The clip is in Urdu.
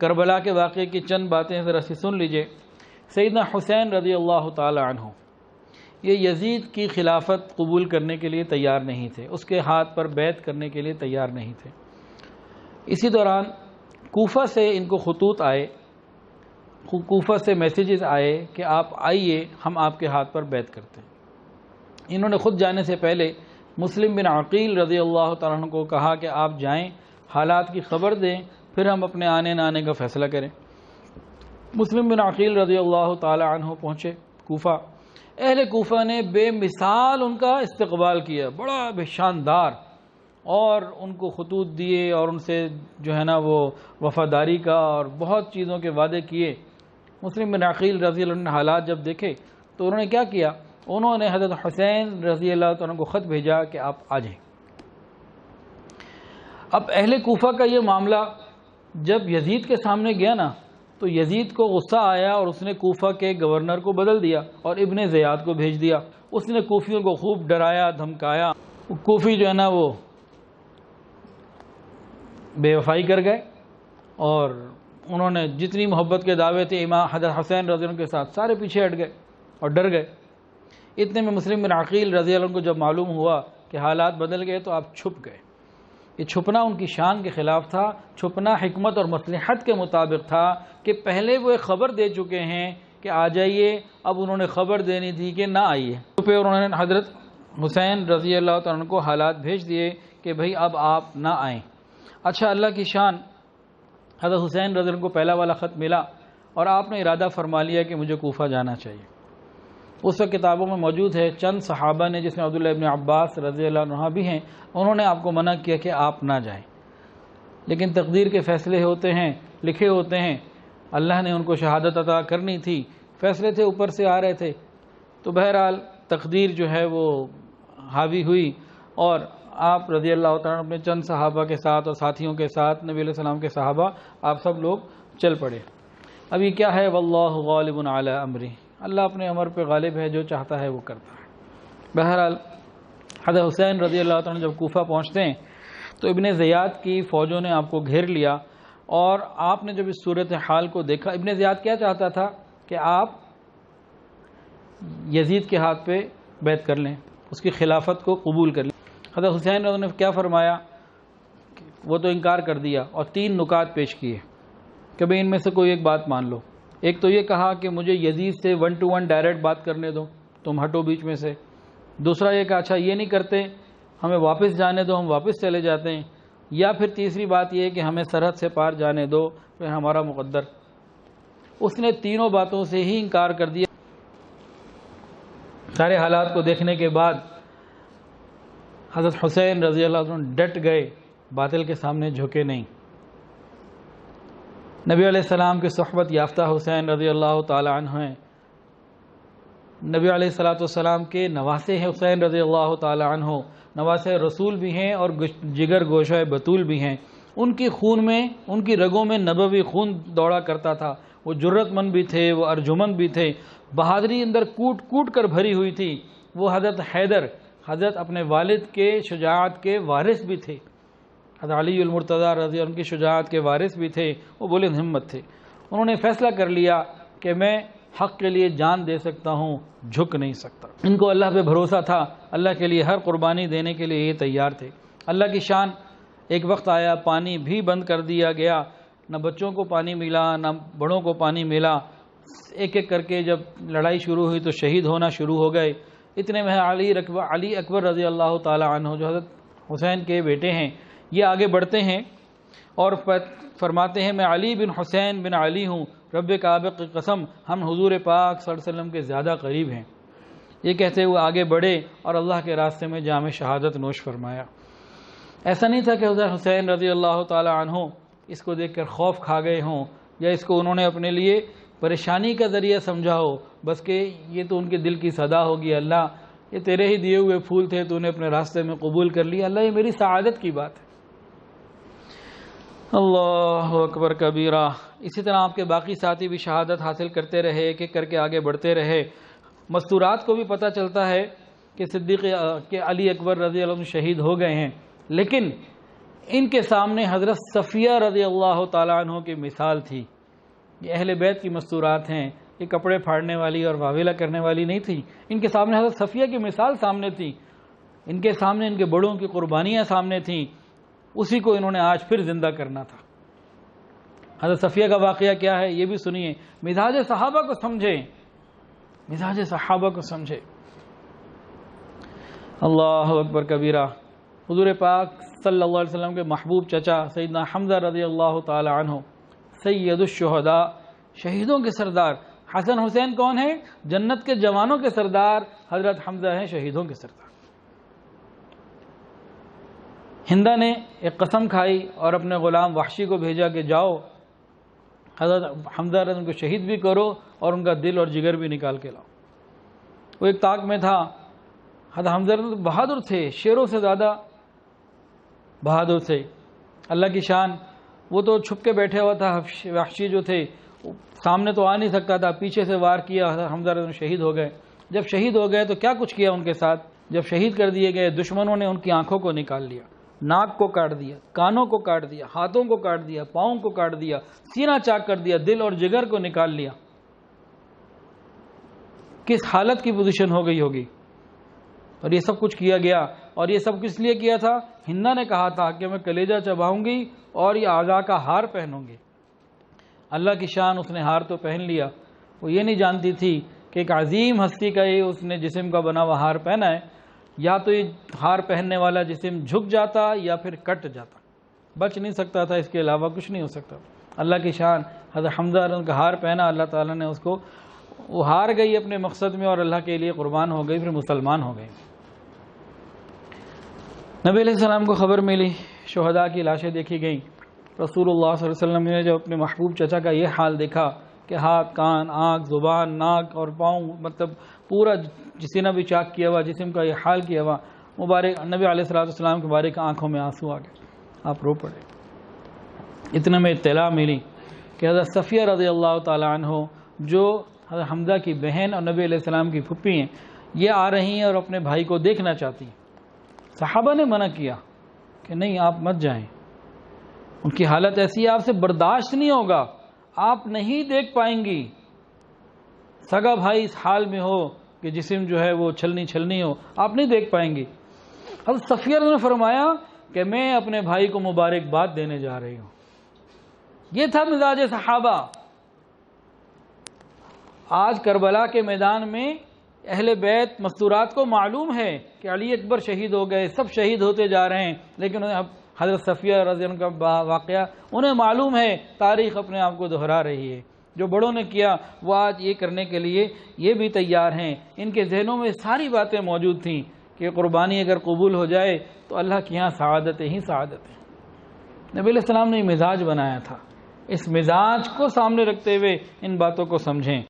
کربلا کے واقعے کی چند باتیں ذرا سی سن لیجئے۔ سیدنا حسین رضی اللہ تعالی عنہ یہ یزید کی خلافت قبول کرنے کے لیے تیار نہیں تھے، اس کے ہاتھ پر بیعت کرنے کے لیے تیار نہیں تھے۔ اسی دوران کوفہ سے ان کو خطوط آئے، کوفہ سے میسیجز آئے کہ آپ آئیے، ہم آپ کے ہاتھ پر بیعت کرتے ہیں۔ انہوں نے خود جانے سے پہلے مسلم بن عقیل رضی اللہ تعالیٰ عنہ کو کہا کہ آپ جائیں، حالات کی خبر دیں، پھر ہم اپنے آنے نہ آنے کا فیصلہ کریں۔ مسلم بن عقیل رضی اللہ تعالی عنہ پہنچے کوفہ۔ اہل کوفہ نے بے مثال ان کا استقبال کیا، بڑا بے شاندار، اور ان کو خطوط دیے اور ان سے جو ہے نا وہ وفاداری کا اور بہت چیزوں کے وعدے کیے۔ مسلم بن عقیل رضی اللہ عنہ نے حالات جب دیکھے تو انہوں نے کیا کیا، انہوں نے حضرت حسین رضی اللہ عنہ کو خط بھیجا کہ آپ آ جائیں۔ اب اہل کوفہ کا یہ معاملہ جب یزید کے سامنے گیا نا تو یزید کو غصہ آیا اور اس نے کوفہ کے گورنر کو بدل دیا اور ابن زیاد کو بھیج دیا۔ اس نے کوفیوں کو خوب ڈرایا دھمکایا۔ کوفی جو ہے نا وہ بے وفائی کر گئے اور انہوں نے جتنی محبت کے دعوے تھے امام حضرت حسین رضی اللہ عنہ کے ساتھ سارے پیچھے ہٹ گئے اور ڈر گئے۔ اتنے میں مسلم بن عقیل رضی اللہ عنہ کو جب معلوم ہوا کہ حالات بدل گئے تو آپ چھپ گئے۔ یہ چھپنا ان کی شان کے خلاف تھا، چھپنا حکمت اور مصلحت کے مطابق تھا کہ پہلے وہ ایک خبر دے چکے ہیں کہ آ جائیے، اب انہوں نے خبر دینی تھی کہ نہ آئیے۔ تو پھر انہوں نے حضرت حسین رضی اللہ تعالیٰ عنہ کو حالات بھیج دیے کہ بھئی اب آپ نہ آئیں۔ اچھا، اللہ کی شان، حضرت حسین رضی اللہ عنہ کو پہلا والا خط ملا اور آپ نے ارادہ فرما لیا کہ مجھے کوفہ جانا چاہیے۔ اس وقت کتابوں میں موجود ہے چند صحابہ نے، جس میں عبداللہ ابن عباس رضی اللہ عنہ بھی ہیں، انہوں نے آپ کو منع کیا کہ آپ نہ جائیں، لیکن تقدیر کے فیصلے ہوتے ہیں، لکھے ہوتے ہیں، اللہ نے ان کو شہادت عطا کرنی تھی، فیصلے تھے اوپر سے آ رہے تھے، تو بہرحال تقدیر جو ہے وہ حاوی ہوئی اور آپ رضی اللہ تعالیٰ اپنے چند صحابہ کے ساتھ اور ساتھیوں کے ساتھ، نبی علیہ السلام کے صحابہ، آپ سب لوگ چل پڑے۔ اب یہ کیا ہے، واللہ غالب علی امرہ، اللہ اپنے امر پہ غالب ہے، جو چاہتا ہے وہ کرتا ہے۔ بہرحال حضرت حسین رضی اللہ عنہ جب کوفہ پہنچتے ہیں تو ابن زیاد کی فوجوں نے آپ کو گھیر لیا، اور آپ نے جب اس صورتحال کو دیکھا، ابن زیاد کیا چاہتا تھا کہ آپ یزید کے ہاتھ پہ بیعت کر لیں، اس کی خلافت کو قبول کر لیں۔ حضرت حسین نے کیا فرمایا، وہ تو انکار کر دیا اور تین نکات پیش کیے کہ بھئی ان میں سے کوئی ایک بات مان لو۔ ایک تو یہ کہا کہ مجھے یزید سے 1 to 1 ڈائریکٹ بات کرنے دو، تم ہٹو بیچ میں سے۔ دوسرا یہ کہا اچھا یہ نہیں کرتے، ہمیں واپس جانے دو، ہم واپس چلے جاتے ہیں۔ یا پھر تیسری بات یہ کہ ہمیں سرحد سے پار جانے دو، پھر ہمارا مقدر۔ اس نے تینوں باتوں سے ہی انکار کر دیا۔ سارے حالات کو دیکھنے کے بعد حضرت حسین رضی اللہ عنہ ڈٹ گئے، باطل کے سامنے جھکے نہیں۔ نبی علیہ السلام کی صحبت یافتہ حسین رضی اللہ تعالی عنہ ہیں، نبی علیہ السلام کے نواسے ہیں حسین رضی اللہ تعالی عنہ، نواسے رسول بھی ہیں اور جگر گوشہ بطول بھی ہیں۔ ان کی خون میں، ان کی رگوں میں نبوی خون دوڑا کرتا تھا۔ وہ جرت مند بھی تھے، وہ ارجمند بھی تھے، بہادری اندر کوٹ کوٹ کر بھری ہوئی تھی۔ وہ حضرت حیدر، حضرت اپنے والد کے شجاعت کے وارث بھی تھے، حضرت علی المرتضیٰ رضی اللہ عنہ کی شجاعت کے وارث بھی تھے، وہ بلند ہمت تھے۔ انہوں نے فیصلہ کر لیا کہ میں حق کے لیے جان دے سکتا ہوں، جھک نہیں سکتا۔ ان کو اللہ پہ بھروسہ تھا، اللہ کے لیے ہر قربانی دینے کے لیے یہ تیار تھے۔ اللہ کی شان، ایک وقت آیا پانی بھی بند کر دیا گیا، نہ بچوں کو پانی ملا نہ بڑوں کو پانی ملا۔ ایک ایک کر کے جب لڑائی شروع ہوئی تو شہید ہونا شروع ہو گئے۔ اتنے میں علی اکبر رضی اللہ تعالی عنہ، جو حضرت حسین کے بیٹے ہیں، یہ آگے بڑھتے ہیں اور فرماتے ہیں میں علی بن حسین بن علی ہوں، رب کعبہ کی قسم ہم حضور پاک صلی اللہ علیہ وسلم کے زیادہ قریب ہیں۔ یہ کہتے ہوئے آگے بڑھے اور اللہ کے راستے میں جام شہادت نوش فرمایا۔ ایسا نہیں تھا کہ حضرت حسین رضی اللہ تعالی عنہ اس کو دیکھ کر خوف کھا گئے ہوں یا اس کو انہوں نے اپنے لیے پریشانی کا ذریعہ سمجھا ہو، بس کہ یہ تو ان کے دل کی صدا ہوگی، اللہ یہ تیرے ہی دیے ہوئے پھول تھے، تو نے اپنے راستے میں قبول کر لیا، اللہ یہ میری سعادت کی بات ہے۔ اللہ اکبر کبیرہ۔ اسی طرح آپ کے باقی ساتھی بھی شہادت حاصل کرتے رہے، ایک ایک کر کے آگے بڑھتے رہے۔ مستورات کو بھی پتہ چلتا ہے کہ صدیق کہ علی اکبر رضی اللہ عنہ شہید ہو گئے ہیں، لیکن ان کے سامنے حضرت صفیہ رضی اللہ تعالیٰ عنہ کی مثال تھی۔ یہ اہل بیت کی مستورات ہیں، یہ کپڑے پھاڑنے والی اور واویلا کرنے والی نہیں تھی۔ ان کے سامنے حضرت صفیہ کی مثال سامنے تھی، ان کے سامنے ان کے بڑوں کی قربانیاں سامنے تھیں، اسی کو انہوں نے آج پھر زندہ کرنا تھا۔ حضرت صفیہ کا واقعہ کیا ہے یہ بھی سنیے، مزاج صحابہ کو سمجھیں، مزاج صحابہ کو سمجھیں۔ اللہ اکبر کبیرہ۔ حضور پاک صلی اللہ علیہ وسلم کے محبوب چچا سیدنا حمزہ رضی اللہ تعالی عنہ سید الشہداء، شہیدوں کے سردار۔ حسن حسین کون ہیں؟ جنت کے جوانوں کے سردار حضرت حمزہ ہیں، شہیدوں کے سردار۔ ہندہ نے ایک قسم کھائی اور اپنے غلام وحشی کو بھیجا کہ جاؤ حضرت حمزہ رضی اللہ عنہ کو شہید بھی کرو اور ان کا دل اور جگر بھی نکال کے لاؤ۔ وہ ایک طاق میں تھا۔ حضرت حمزہ رضی اللہ عنہ بہادر تھے، شیروں سے زیادہ بہادر تھے، اللہ کی شان۔ وہ تو چھپ کے بیٹھے ہوا تھا، وحشی جو تھے سامنے تو آ نہیں سکتا تھا، پیچھے سے وار کیا، حضرت حمزہ رضی اللہ عنہ شہید ہو گئے۔ جب شہید ہو گئے تو کیا کچھ کیا ان کے ساتھ؟ جب شہید کر دیے گئے دشمنوں نے ان کی آنکھوں کو نکال لیا، ناک کو کاٹ دیا، کانوں کو کاٹ دیا، ہاتھوں کو کاٹ دیا، پاؤں کو کاٹ دیا، سینہ چاک کر دیا، دل اور جگر کو نکال لیا۔ کس حالت کی پوزیشن ہو گئی ہوگی؟ اور یہ سب کچھ کیا گیا، اور یہ سب کس لیے کیا تھا؟ ہندہ نے کہا تھا کہ میں کلیجہ چباؤں گی اور یہ اعضاء کا ہار پہنوں گی۔ اللہ کی شان، اس نے ہار تو پہن لیا۔ وہ یہ نہیں جانتی تھی کہ ایک عظیم ہستی کا یہ اس نے جسم کا بنا ہوا ہار پہنا ہے، یا تو یہ ہار پہننے والا جسم جھک جاتا یا پھر کٹ جاتا، بچ نہیں سکتا تھا، اس کے علاوہ کچھ نہیں ہو سکتا۔ اللہ کی شان، حضرت حمزہ کا ہار پہنا، اللہ تعالیٰ نے اس کو، وہ ہار گئی اپنے مقصد میں اور اللہ کے لیے قربان ہو گئی، پھر مسلمان ہو گئی۔ نبی علیہ السلام کو خبر ملی، شہداء کی لاشیں دیکھی گئیں۔ رسول اللہ صلی اللہ علیہ وسلم نے جب اپنے محبوب چچا کا یہ حال دیکھا کہ ہاتھ، کان، آنکھ، زبان، ناک اور پاؤں، مطلب پورا سینہ بھی چاک کیا ہوا، جسم کا یہ حال کیا ہوا، مبارک نبی علیہ السلام کے مبارک آنکھوں میں آنسو آ گئے، آپ رو پڑے۔ اتنے میں اطلاع ملی کہ حضرت صفیہ رضی اللہ تعالی عنہ جو حضرت حمزہ کی بہن اور نبی علیہ السلام کی پھپھی ہیں، یہ آ رہی ہیں اور اپنے بھائی کو دیکھنا چاہتی ہیں۔ صحابہ نے منع کیا کہ نہیں، آپ مت جائیں، ان کی حالت ایسی ہے، آپ سے برداشت نہیں ہوگا، آپ نہیں دیکھ پائیں گی۔ سگا بھائی اس حال میں ہو کہ جسم جو ہے وہ چھلنی چھلنی ہو، آپ نہیں دیکھ پائیں گی۔ حضرت صفیہ نے فرمایا کہ میں اپنے بھائی کو مبارکباد دینے جا رہی ہوں۔ یہ تھا مزاج صحابہ۔ آج کربلا کے میدان میں اہل بیت مستورات کو معلوم ہے کہ علی اکبر شہید ہو گئے، سب شہید ہوتے جا رہے ہیں، لیکن حضرت صفیہ رضی اللہ عنہ کا واقعہ انہیں معلوم ہے، تاریخ اپنے آپ کو دہرا رہی ہے۔ جو بڑوں نے کیا وہ آج یہ کرنے کے لیے یہ بھی تیار ہیں۔ ان کے ذہنوں میں ساری باتیں موجود تھیں کہ قربانی اگر قبول ہو جائے تو اللہ کی یہاں سعادت ہی سعادت ہے۔ نبی علیہ السلام نے مزاج بنایا تھا، اس مزاج کو سامنے رکھتے ہوئے ان باتوں کو سمجھیں۔